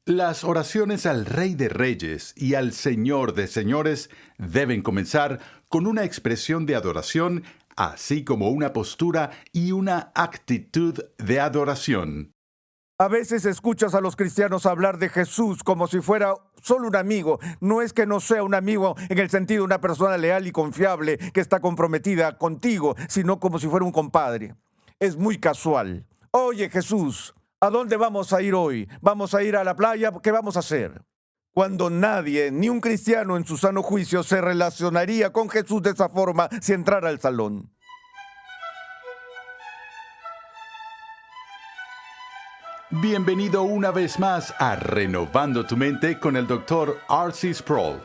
Las oraciones al Rey de Reyes y al Señor de Señores deben comenzar con una expresión de adoración, así como una postura y una actitud de adoración. A veces escuchas a los cristianos hablar de Jesús como si fuera solo un amigo. No es que no sea un amigo en el sentido de una persona leal y confiable que está comprometida contigo, sino como si fuera un compadre. Es muy casual. Oye, Jesús, ¿a dónde vamos a ir hoy? ¿Vamos a ir a la playa? ¿Qué vamos a hacer? Cuando nadie, ni un cristiano en su sano juicio, se relacionaría con Jesús de esa forma si entrara al salón. Bienvenido una vez más a Renovando tu Mente con el Dr. R.C. Sproul.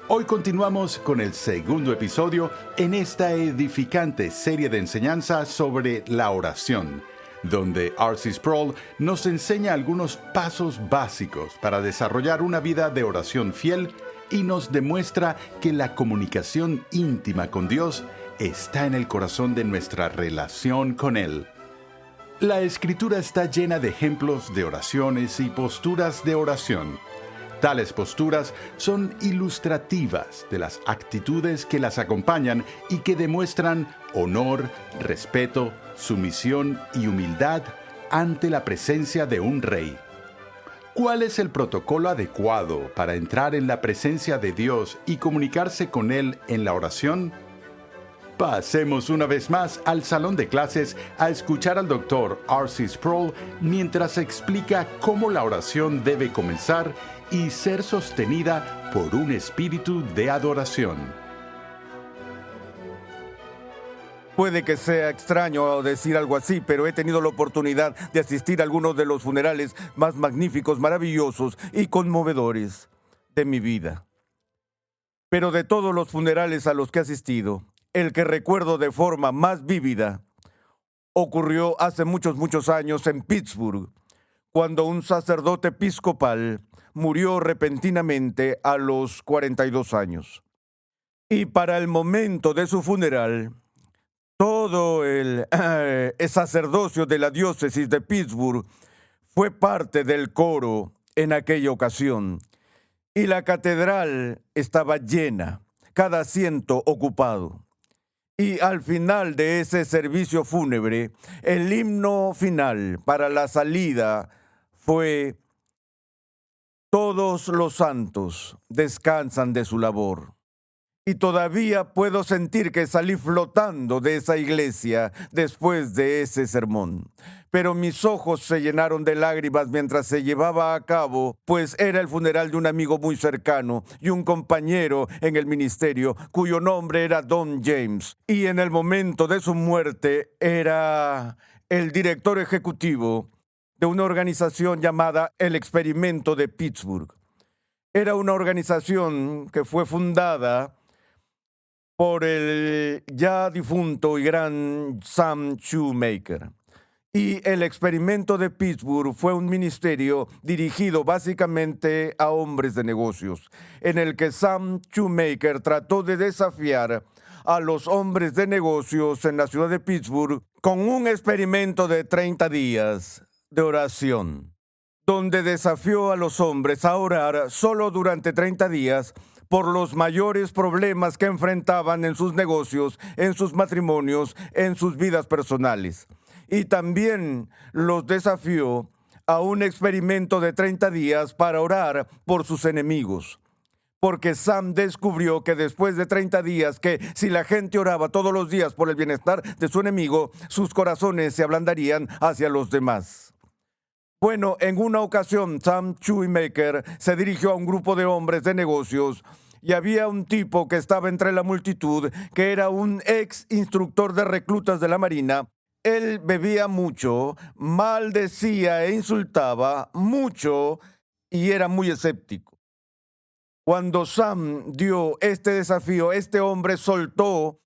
Hoy continuamos con el segundo episodio en esta edificante serie de enseñanzas sobre la oración, donde R.C. Sproul nos enseña algunos pasos básicos para desarrollar una vida de oración fiel y nos demuestra que la comunicación íntima con Dios está en el corazón de nuestra relación con Él. La Escritura está llena de ejemplos de oraciones y posturas de oración. Tales posturas son ilustrativas de las actitudes que las acompañan y que demuestran honor, respeto, sumisión y humildad ante la presencia de un rey. ¿Cuál es el protocolo adecuado para entrar en la presencia de Dios y comunicarse con Él en la oración? Pasemos una vez más al salón de clases a escuchar al Dr. R.C. Sproul mientras explica cómo la oración debe comenzar y ser sostenida por un espíritu de adoración. Puede que sea extraño decir algo así, pero he tenido la oportunidad de asistir a algunos de los funerales más magníficos, maravillosos y conmovedores de mi vida. Pero de todos los funerales a los que he asistido, el que recuerdo de forma más vívida ocurrió hace muchos años en Pittsburgh, cuando un sacerdote episcopal murió repentinamente a los 42 años. Y para el momento de su funeral, todo el sacerdocio de la diócesis de Pittsburgh fue parte del coro en aquella ocasión. Y la catedral estaba llena, cada asiento ocupado. Y al final de ese servicio fúnebre, el himno final para la salida fue: todos los santos descansan de su labor. Y todavía puedo sentir que salí flotando de esa iglesia después de ese sermón. Pero mis ojos se llenaron de lágrimas mientras se llevaba a cabo, pues era el funeral de un amigo muy cercano y un compañero en el ministerio, cuyo nombre era Don James. Y en el momento de su muerte era el director ejecutivo de una organización llamada El Experimento de Pittsburgh. Era una organización que fue fundada por el ya difunto y gran Sam Shoemaker. Y el Experimento de Pittsburgh fue un ministerio dirigido básicamente a hombres de negocios, en el que Sam Shoemaker trató de desafiar a los hombres de negocios en la ciudad de Pittsburgh con un experimento de 30 días de oración, donde desafió a los hombres a orar solo durante 30 días por los mayores problemas que enfrentaban en sus negocios, en sus matrimonios, en sus vidas personales. Y también los desafió a un experimento de 30 días para orar por sus enemigos. Porque Sam descubrió que después de 30 días, que si la gente oraba todos los días por el bienestar de su enemigo, sus corazones se ablandarían hacia los demás. Bueno, en una ocasión, Sam Shoemaker se dirigió a un grupo de hombres de negocios y había un tipo que estaba entre la multitud, que era un ex instructor de reclutas de la Marina. Él bebía mucho, maldecía e insultaba mucho y era muy escéptico. Cuando Sam dio este desafío, este hombre soltó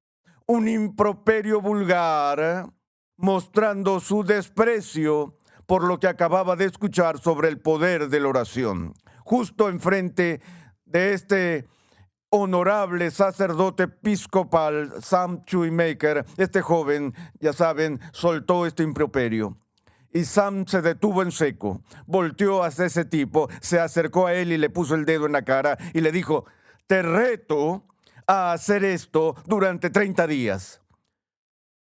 un improperio vulgar, mostrando su desprecio por lo que acababa de escuchar sobre el poder de la oración. Justo enfrente de este honorable sacerdote episcopal, Sam Shoemaker, este joven, ya saben, soltó este improperio. Y Sam se detuvo en seco, volteó hacia ese tipo, se acercó a él y le puso el dedo en la cara y le dijo: te reto a hacer esto durante 30 días.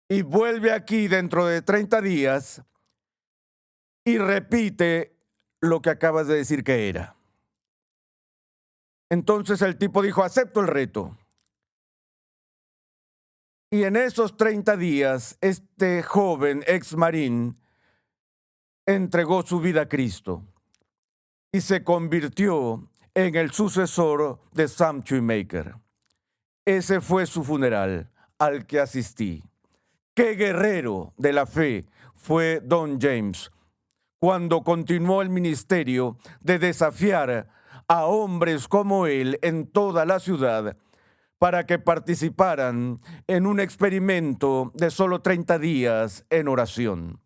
Y vuelve aquí dentro de 30 días y repite lo que acabas de decir que era. Entonces el tipo dijo: acepto el reto. Y en esos 30 días, este joven ex marín entregó su vida a Cristo y se convirtió en el sucesor de Sam Shoemaker. Ese fue su funeral al que asistí. ¡Qué guerrero de la fe fue Don James cuando continuó el ministerio de desafiar a hombres como él en toda la ciudad para que participaran en un experimento de solo 30 días en oración?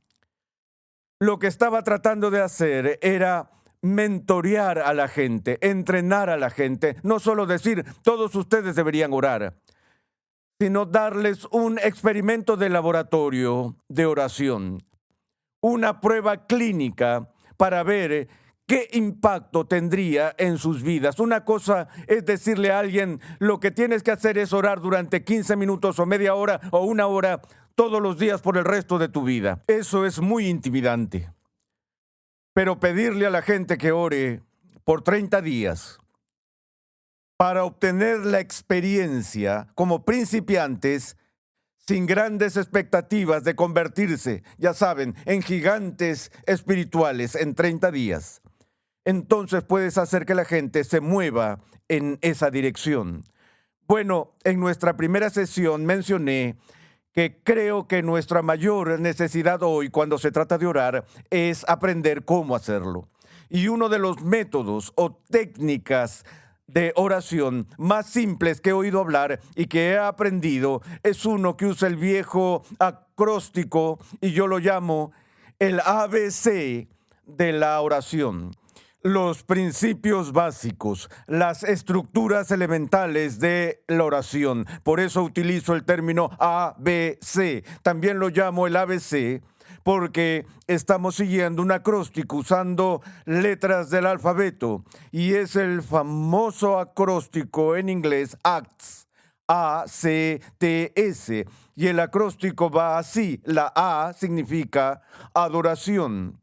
Lo que estaba tratando de hacer era mentorear a la gente, entrenar a la gente, no solo decir todos ustedes deberían orar, sino darles un experimento de laboratorio de oración, una prueba clínica para ver qué impacto tendría en sus vidas. Una cosa es decirle a alguien: lo que tienes que hacer es orar durante 15 minutos o media hora o una hora todos los días por el resto de tu vida. Eso es muy intimidante. Pero pedirle a la gente que ore por 30 días para obtener la experiencia como principiantes, sin grandes expectativas de convertirse, ya saben, en gigantes espirituales en 30 días, entonces puedes hacer que la gente se mueva en esa dirección. Bueno, en nuestra primera sesión mencioné que creo que nuestra mayor necesidad hoy cuando se trata de orar es aprender cómo hacerlo. Y uno de los métodos o técnicas de oración más simples que he oído hablar y que he aprendido es uno que usa el viejo acróstico, y yo lo llamo el ABC de la oración. Los principios básicos, las estructuras elementales de la oración. Por eso utilizo el término ABC. También lo llamo el ABC porque estamos siguiendo un acróstico usando letras del alfabeto, y es el famoso acróstico en inglés ACTS, ACTS, y el acróstico va así. La A significa adoración.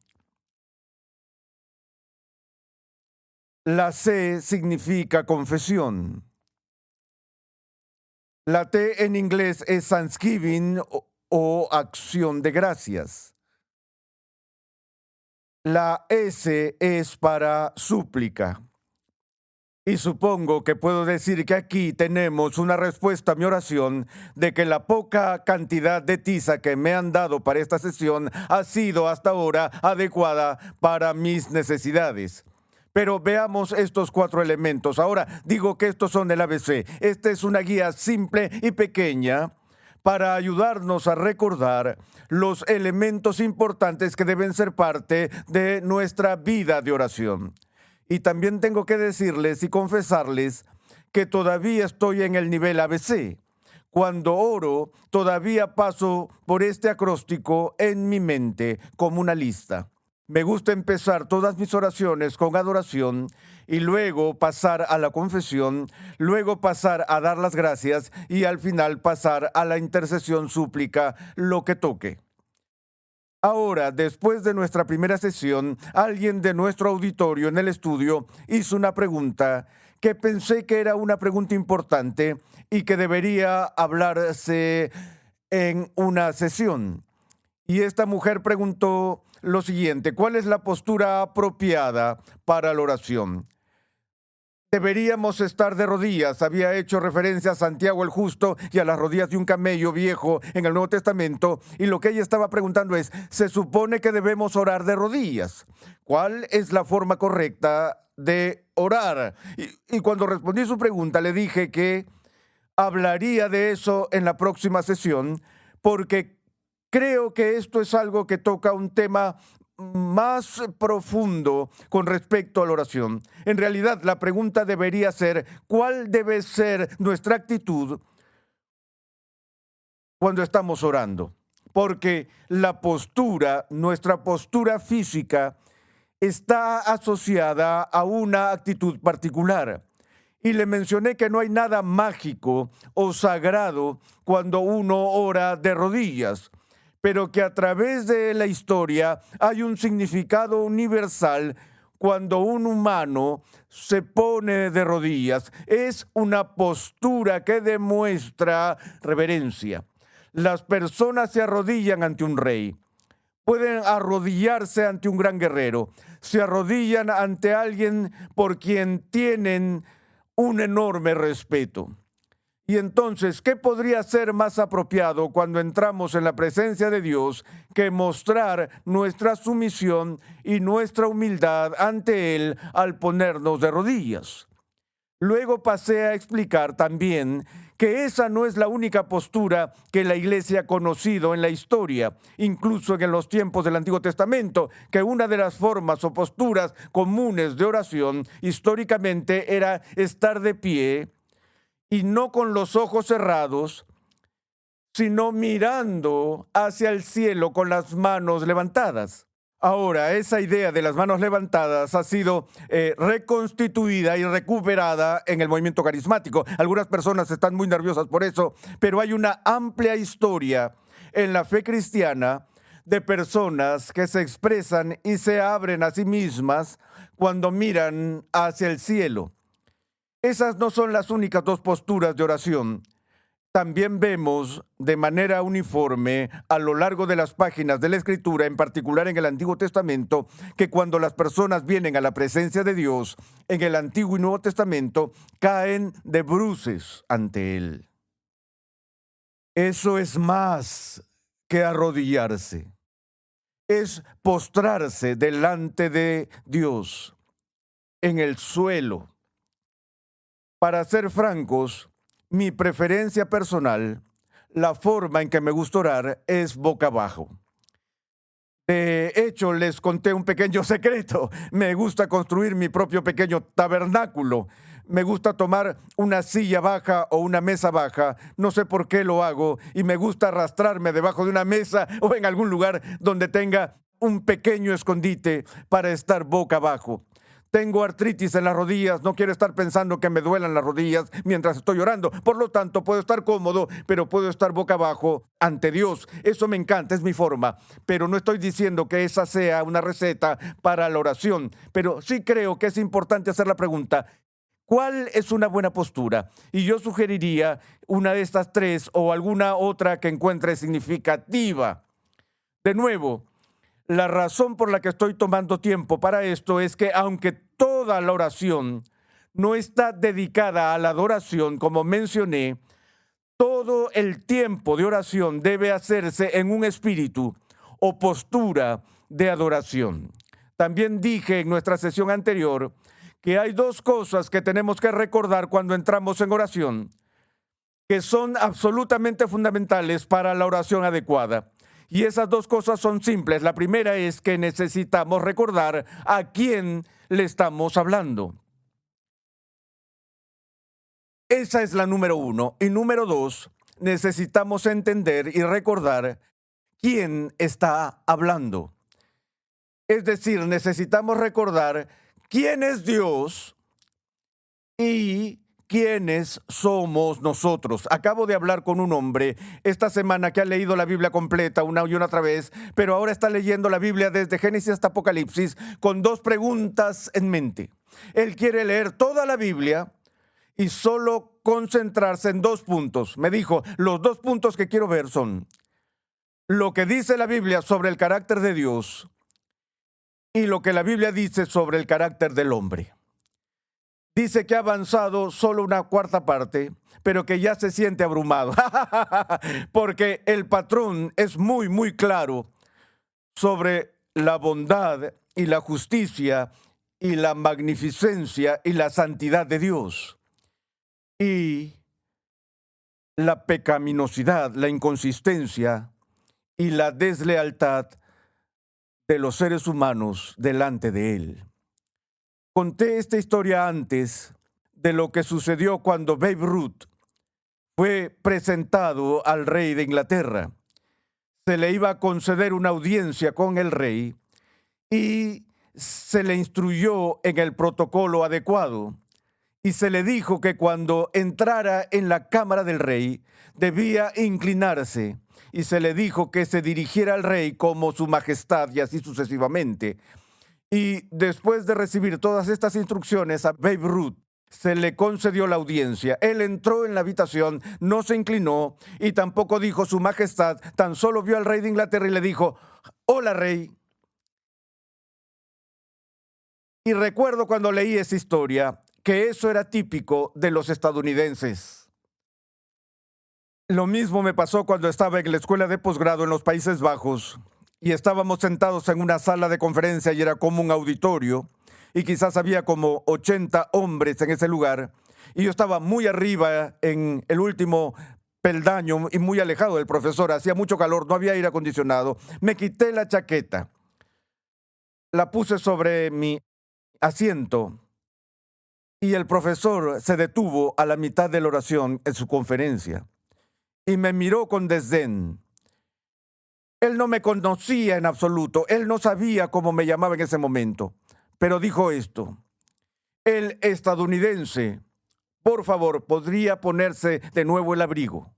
La C significa confesión. La T en inglés es thanksgiving o acción de gracias. La S es para súplica. Y supongo que puedo decir que aquí tenemos una respuesta a mi oración de que la poca cantidad de tiza que me han dado para esta sesión ha sido hasta ahora adecuada para mis necesidades. Pero veamos estos 4 elementos. Ahora digo que estos son el ABC. Esta es una guía simple y pequeña para ayudarnos a recordar los elementos importantes que deben ser parte de nuestra vida de oración. Y también tengo que decirles y confesarles que todavía estoy en el nivel ABC. Cuando oro, todavía paso por este acróstico en mi mente como una lista. Me gusta empezar todas mis oraciones con adoración y luego pasar a la confesión, luego pasar a dar las gracias y al final pasar a la intercesión, súplica, lo que toque. Ahora, después de nuestra primera sesión, alguien de nuestro auditorio en el estudio hizo una pregunta que pensé que era una pregunta importante y que debería hablarse en una sesión. Y esta mujer preguntó lo siguiente: ¿cuál es la postura apropiada para la oración? Deberíamos estar de rodillas. Había hecho referencia a Santiago el Justo y a las rodillas de un camello viejo en el Nuevo Testamento. Y lo que ella estaba preguntando es: ¿se supone que debemos orar de rodillas? ¿Cuál es la forma correcta de orar? Y cuando respondí su pregunta, le dije que hablaría de eso en la próxima sesión, porque creo que esto es algo que toca un tema más profundo con respecto a la oración. En realidad, la pregunta debería ser: ¿cuál debe ser nuestra actitud cuando estamos orando? porque la postura, nuestra postura física, está asociada a una actitud particular. Y le mencioné que no hay nada mágico o sagrado cuando uno ora de rodillas, pero que a través de la historia hay un significado universal cuando un humano se pone de rodillas. Es una postura que demuestra reverencia. Las personas se arrodillan ante un rey. Pueden arrodillarse ante un gran guerrero. Se arrodillan ante alguien por quien tienen un enorme respeto. Y entonces, ¿qué podría ser más apropiado cuando entramos en la presencia de Dios que mostrar nuestra sumisión y nuestra humildad ante Él al ponernos de rodillas? Luego pasé a explicar también que esa no es la única postura que la Iglesia ha conocido en la historia, incluso en los tiempos del Antiguo Testamento, que una de las formas o posturas comunes de oración históricamente era estar de pie y no con los ojos cerrados, sino mirando hacia el cielo con las manos levantadas. Ahora, esa idea de las manos levantadas ha sido reconstituida y recuperada en el movimiento carismático. Algunas personas están muy nerviosas por eso, pero hay una amplia historia en la fe cristiana de personas que se expresan y se abren a sí mismas cuando miran hacia el cielo. Esas no son las únicas dos posturas de oración. También vemos de manera uniforme a lo largo de las páginas de la Escritura, en particular en el Antiguo Testamento, que cuando las personas vienen a la presencia de Dios, en el Antiguo y Nuevo Testamento, caen de bruces ante Él. Eso es más que arrodillarse. Es postrarse delante de Dios, en el suelo. Para ser francos, mi preferencia personal, la forma en que me gusta orar es boca abajo. De hecho, les conté un pequeño secreto. Me gusta construir mi propio pequeño tabernáculo. Me gusta tomar una silla baja o una mesa baja. No sé por qué lo hago. Y me gusta arrastrarme debajo de una mesa o en algún lugar donde tenga un pequeño escondite para estar boca abajo. Tengo artritis en las rodillas, no quiero estar pensando que me duelan las rodillas mientras estoy orando. Por lo tanto, puedo estar cómodo, pero puedo estar boca abajo ante Dios. Eso me encanta, es mi forma. Pero no estoy diciendo que esa sea una receta para la oración. Pero sí creo que es importante hacer la pregunta: ¿cuál es una buena postura? Y yo sugeriría una de estas tres o alguna otra que encuentre significativa. De nuevo, la razón por la que estoy tomando tiempo para esto es que aunque toda la oración no está dedicada a la adoración, como mencioné, todo el tiempo de oración debe hacerse en un espíritu o postura de adoración. También dije en nuestra sesión anterior que hay dos cosas que tenemos que recordar cuando entramos en oración, que son absolutamente fundamentales para la oración adecuada. Y esas dos cosas son simples. La primera es que necesitamos recordar a quién le estamos hablando. Esa es la número uno. Y número dos, necesitamos entender y recordar quién está hablando. Es decir, necesitamos recordar quién es Dios y ¿quiénes somos nosotros? Acabo de hablar con un hombre esta semana que ha leído la Biblia completa una y otra vez, pero ahora está leyendo la Biblia desde Génesis hasta Apocalipsis con dos preguntas en mente. Él quiere leer toda la Biblia y solo concentrarse en dos puntos. Me dijo, los dos puntos que quiero ver son lo que dice la Biblia sobre el carácter de Dios y lo que la Biblia dice sobre el carácter del hombre. Dice que ha avanzado solo una cuarta parte, pero que ya se siente abrumado, porque el patrón es muy, muy claro sobre la bondad y la justicia y la magnificencia y la santidad de Dios. Y la pecaminosidad, la inconsistencia y la deslealtad de los seres humanos delante de Él. Conté esta historia antes de lo que sucedió cuando Babe Ruth fue presentado al rey de Inglaterra. se le iba a conceder una audiencia con el rey y se le instruyó en el protocolo adecuado. Y se le dijo que cuando entrara en la cámara del rey debía inclinarse. Y se le dijo que se dirigiera al rey como su majestad y así sucesivamente. Y después de recibir todas estas instrucciones a Babe Ruth, se le concedió la audiencia. Él entró en la habitación, no se inclinó y tampoco dijo su majestad, tan solo vio al rey de Inglaterra y le dijo: hola, rey. Y recuerdo cuando leí esa historia que eso era típico de los estadounidenses. Lo mismo me pasó cuando estaba en la escuela de posgrado en los Países Bajos y estábamos sentados en una sala de conferencia y era como un auditorio y quizás había como 80 hombres en ese lugar y yo estaba muy arriba en el último peldaño y muy alejado del profesor. Hacía mucho calor, no había aire acondicionado. Me quité la chaqueta, la puse sobre mi asiento y el profesor se detuvo a la mitad de la oración en su conferencia y me miró con desdén. Él no me conocía en absoluto, él no sabía cómo me llamaba en ese momento, pero dijo esto: el estadounidense, por favor, ¿podría ponerse de nuevo el abrigo?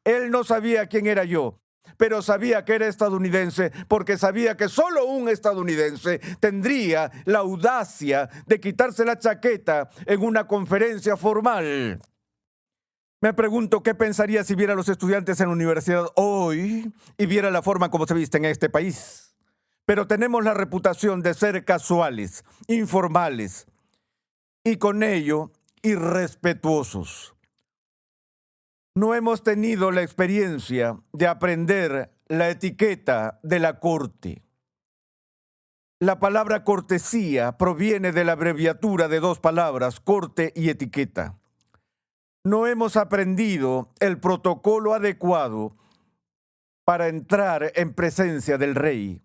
Él no sabía quién era yo, pero sabía que era estadounidense porque sabía que solo un estadounidense tendría la audacia de quitarse la chaqueta en una conferencia formal. Me pregunto qué pensaría si viera a los estudiantes en la universidad hoy y viera la forma como se visten en este país. Pero tenemos la reputación de ser casuales, informales y con ello irrespetuosos. No hemos tenido la experiencia de aprender la etiqueta de la corte. La palabra cortesía proviene de la abreviatura de dos palabras, corte y etiqueta. No hemos aprendido el protocolo adecuado para entrar en presencia del rey.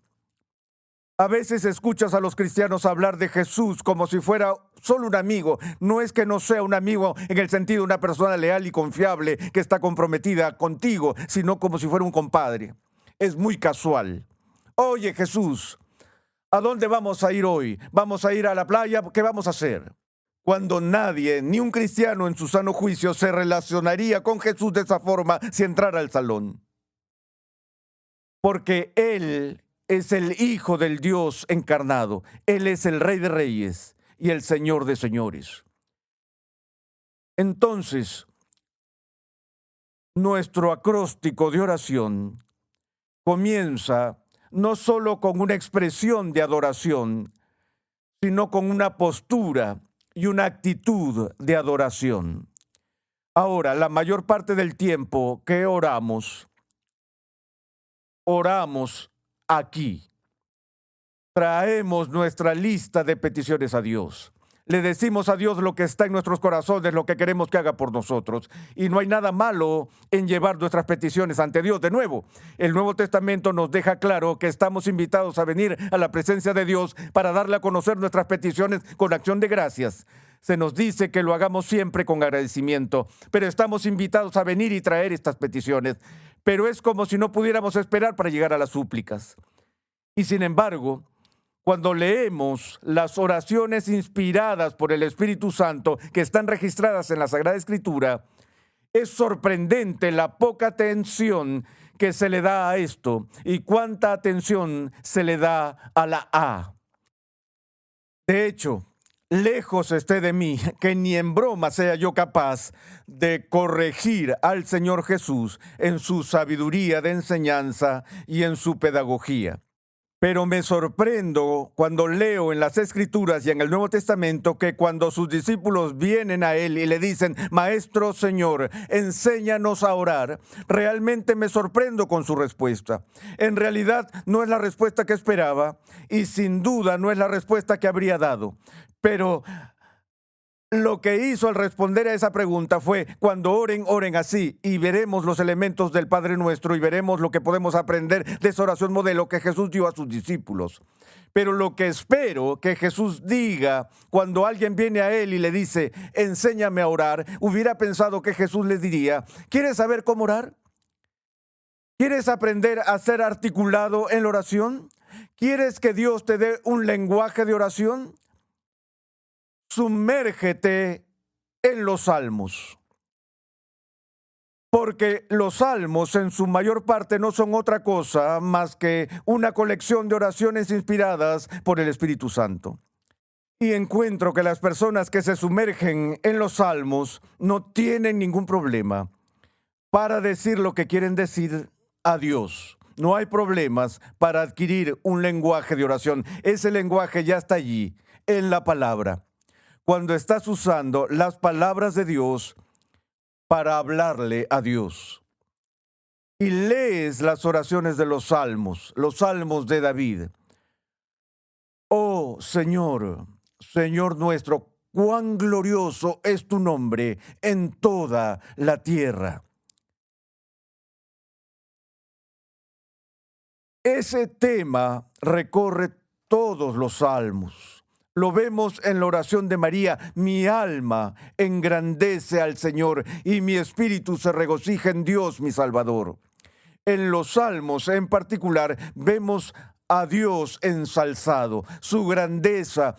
A veces escuchas a los cristianos hablar de Jesús como si fuera solo un amigo. No es que no sea un amigo en el sentido de una persona leal y confiable que está comprometida contigo, sino como si fuera un compadre. Es muy casual. Oye, Jesús, ¿a dónde vamos a ir hoy? ¿Vamos a ir a la playa? ¿Qué vamos a hacer? Cuando nadie, ni un cristiano en su sano juicio, se relacionaría con Jesús de esa forma si entrara al salón. Porque Él es el Hijo del Dios encarnado. Él es el Rey de Reyes y el Señor de Señores. Entonces, nuestro acróstico de oración comienza no solo con una expresión de adoración, sino con una postura y una actitud de adoración. Ahora, la mayor parte del tiempo que oramos aquí. Traemos nuestra lista de peticiones a Dios. Le decimos a Dios lo que está en nuestros corazones, lo que queremos que haga por nosotros. Y no hay nada malo en llevar nuestras peticiones ante Dios. De nuevo, el Nuevo Testamento nos deja claro que estamos invitados a venir a la presencia de Dios para darle a conocer nuestras peticiones con acción de gracias. Se nos dice que lo hagamos siempre con agradecimiento, pero estamos invitados a venir y traer estas peticiones. Pero es como si no pudiéramos esperar para llegar a las súplicas. Y sin embargo, cuando leemos las oraciones inspiradas por el Espíritu Santo que están registradas en la Sagrada Escritura, es sorprendente la poca atención que se le da a esto y cuánta atención se le da a la A. De hecho, lejos esté de mí que ni en broma sea yo capaz de corregir al Señor Jesús en su sabiduría de enseñanza y en su pedagogía. Pero me sorprendo cuando leo en las Escrituras y en el Nuevo Testamento que cuando sus discípulos vienen a Él y le dicen: Maestro, Señor, enséñanos a orar, realmente me sorprendo con su respuesta. En realidad no es la respuesta que esperaba y sin duda no es la respuesta que habría dado. Pero lo que hizo al responder a esa pregunta fue: cuando oren, oren así, y veremos los elementos del Padre Nuestro y veremos lo que podemos aprender de esa oración modelo que Jesús dio a sus discípulos. Pero lo que espero que Jesús diga cuando alguien viene a Él y le dice: enséñame a orar, hubiera pensado que Jesús les diría: ¿quieres saber cómo orar? ¿Quieres aprender a ser articulado en la oración? ¿Quieres que Dios te dé un lenguaje de oración? Sumérgete en los salmos. Porque los salmos en su mayor parte no son otra cosa más que una colección de oraciones inspiradas por el Espíritu Santo. Y encuentro que las personas que se sumergen en los salmos no tienen ningún problema para decir lo que quieren decir a Dios. No hay problemas para adquirir un lenguaje de oración. Ese lenguaje ya está allí, en la palabra. Cuando estás usando las palabras de Dios para hablarle a Dios. Y lees las oraciones de los salmos de David. Oh Señor, Señor nuestro, cuán glorioso es tu nombre en toda la tierra. Ese tema recorre todos los salmos. Lo vemos en la oración de María: mi alma engrandece al Señor y mi espíritu se regocija en Dios mi Salvador. En los salmos en particular vemos a Dios ensalzado, su grandeza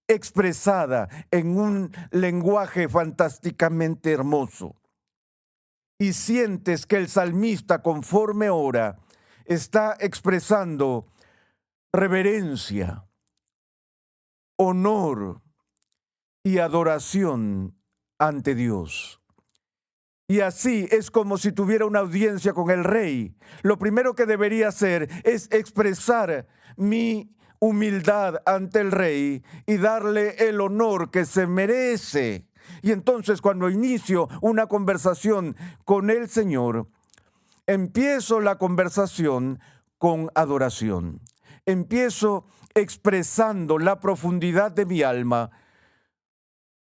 expresada en un lenguaje fantásticamente hermoso. Y sientes que el salmista, conforme ora, está expresando reverencia, honor y adoración ante Dios. Y así es como si tuviera una audiencia con el rey. Lo primero que debería hacer es expresar mi humildad ante el rey y darle el honor que se merece. Y entonces, cuando inicio una conversación con el Señor, empiezo la conversación con adoración. Empiezo expresando la profundidad de mi alma,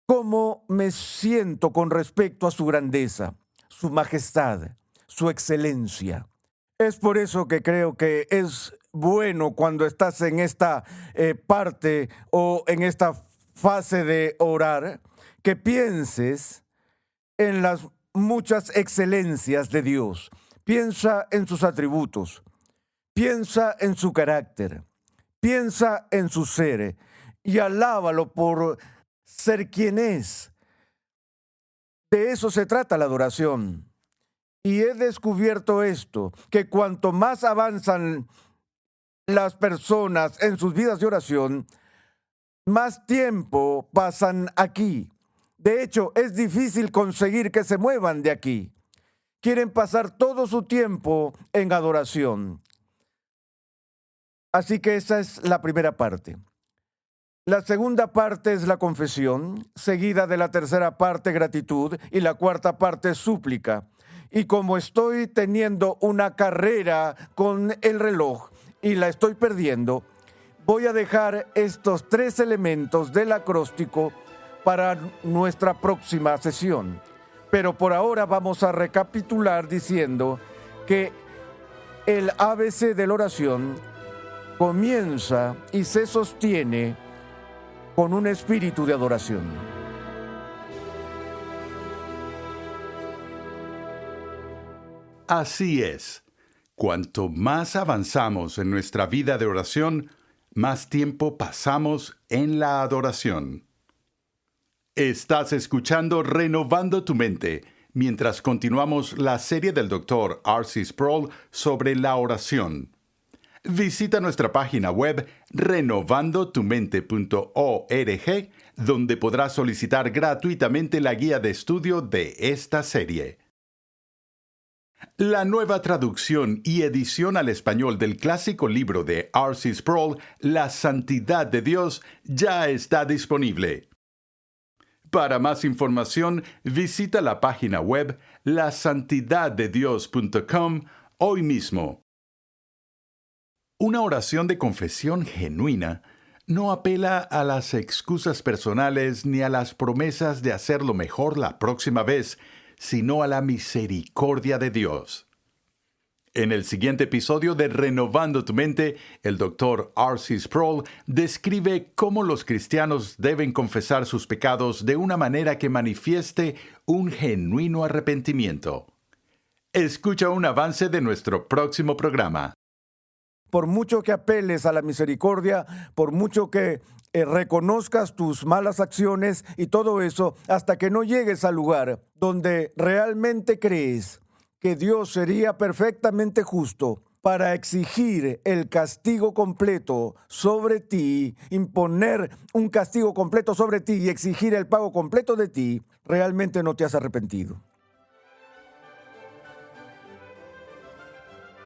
cómo me siento con respecto a su grandeza, su majestad, su excelencia. Es por eso que creo que es bueno, cuando estás en esta parte o en esta fase de orar, que pienses en las muchas excelencias de Dios. Piensa en sus atributos, piensa en su carácter, piensa en su ser y alábalo por ser quien es. De eso se trata la adoración. Y he descubierto esto, que cuanto más avanzan las personas en sus vidas de oración, más tiempo pasan aquí. De hecho, es difícil conseguir que se muevan de aquí. Quieren pasar todo su tiempo en adoración. Así que esa es la primera parte. La segunda parte es la confesión, seguida de la tercera parte, gratitud, y la cuarta parte, súplica. Y como estoy teniendo una carrera con el reloj y la estoy perdiendo, voy a dejar estos 3 elementos del acróstico para nuestra próxima sesión. Pero por ahora vamos a recapitular diciendo que el ABC de la oración comienza y se sostiene con un espíritu de adoración. Así es. Cuanto más avanzamos en nuestra vida de oración, más tiempo pasamos en la adoración. Estás escuchando Renovando tu Mente, mientras continuamos la serie del Dr. R.C. Sproul sobre la oración. Visita nuestra página web renovandotumente.org, donde podrás solicitar gratuitamente la guía de estudio de esta serie. La nueva traducción y edición al español del clásico libro de R.C. Sproul, La Santidad de Dios, ya está disponible. Para más información, visita la página web lasantidaddedios.com hoy mismo. Una oración de confesión genuina no apela a las excusas personales ni a las promesas de hacerlo mejor la próxima vez, sino a la misericordia de Dios. En el siguiente episodio de Renovando tu Mente, el Dr. R.C. Sproul describe cómo los cristianos deben confesar sus pecados de una manera que manifieste un genuino arrepentimiento. Escucha un avance de nuestro próximo programa. Por mucho que apeles a la misericordia, por mucho que reconozcas tus malas acciones y todo eso, hasta que no llegues al lugar donde realmente crees que Dios sería perfectamente justo para exigir el castigo completo sobre ti, imponer un castigo completo sobre ti y exigir el pago completo de ti, realmente no te has arrepentido.